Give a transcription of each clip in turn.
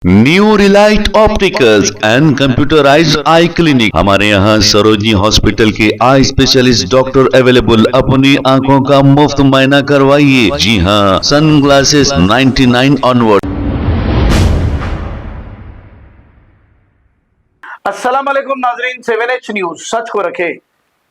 New Relight opticals and computerised I clinic. हमारे यहाँ Sarojini hospital के आई स्पेशलिस्ट डॉक्टर अवेलेबल। अपनी आंखों का मुफ्त मुआयना करवाइए। जी हाँ, सन ग्लासेस 99 ऑनवर्ड। अस्सलाम वालेकुम नाजरीन, 7H न्यूज सच को रखे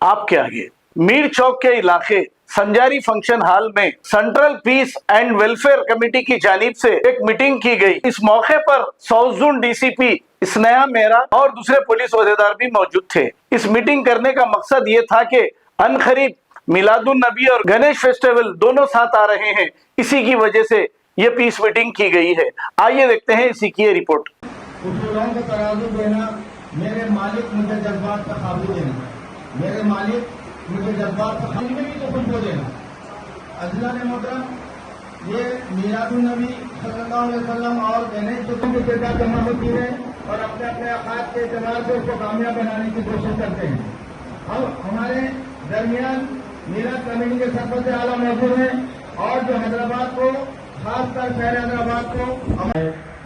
आपके आगे। मीर चौक के इलाके संजारी फंक्शन हॉल में central peace and welfare committee की जानिब से एक मीटिंग की गई। इस मौके पर south zone DCP Sneha Mehra और दूसरे पुलिस ओहदेदार भी मौजूद थे। इस मीटिंग करने का मकसद ये था कि अनखरीब मिलादुन नबी और गणेश फेस्टिवल दोनों साथ आ रहे हैं, इसी की वजह से ये पीस मीटिंग की गई है। आइए देखते हैं इसी की रिपोर्ट। उसूलों को तराजू देना, मेरे मालिक मुझे जज्बात का काबू देना, मेरे मालिक मुझे जज्बात का काबू भी तो खुद को देना। अल्लाह ने मोहतरम ये मिलादुन नबी सल्लल्लाहु अलैहि वसल्लम और गणेश चतुर्थी की किरदार जमा होती है और अपने अपने अकाद के इस्तेमाल से उसको कामयाब बनाने की कोशिश करते हैं। अब हमारे दरमियान मीराद कमेटी के सरपंच आला मौजूद हैं और जो हैदराबाद को खासकर शहर हैदराबाद को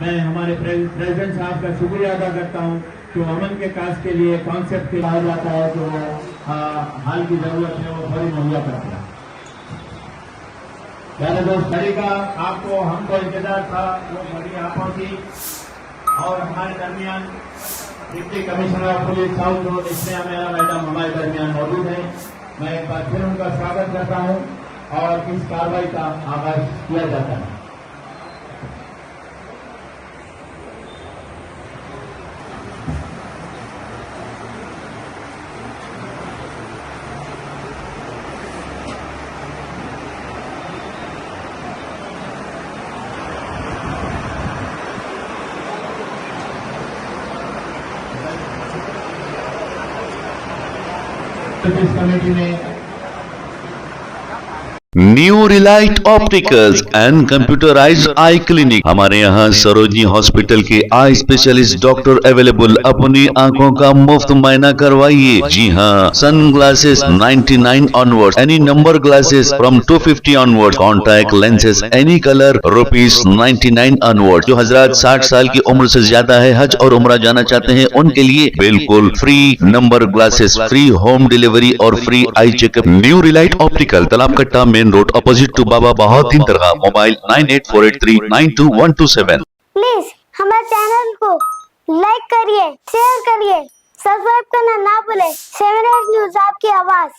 मैं हमारे प्रेसिडेंट साहब का शुक्रिया अदा करता हूँ जो अमन के काज के लिए कॉन्सेप्ट के लाया जाता है, जो हाल की जरूरत है वो बड़ी मुहैया करते हैं। यानी दोस्त घड़ी का आपको हमको इंतजार था, वो घड़ी आपको की और हमारे दरमियान deputy commissioner of police south zone Sneha Mehra madam हमारे दरमियान मौजूद हैं। मैं एक बार फिर उनका स्वागत करता हूँ और इस कार्रवाई का आगाज किया जाता है। इस कमेटी में new Relight opticals and computerised I clinic. हमारे यहाँ सरोजनी हॉस्पिटल के आई स्पेशलिस्ट डॉक्टर अवेलेबल। अपनी आंखों का मुफ्त मुआयना करवाइए। जी हाँ, sun glasses 99 onward, any number glasses from 250 onward, contact lenses any colour ₹99 onward. जो हजरात 60 साल की उम्र से ज्यादा है, हज और उम्रा जाना चाहते हैं, उनके लिए बिल्कुल free number glasses, free home delivery और free eye checkup. New relight optical, Talab Katta, main road, opposite to Baba Bahauddin Dargah. Mobile 9848392127। Please हमारे चैनल को लाइक करिए, शेयर करिए, सब्सक्राइब करना ना भूले। 7H न्यूज आपकी आवाज।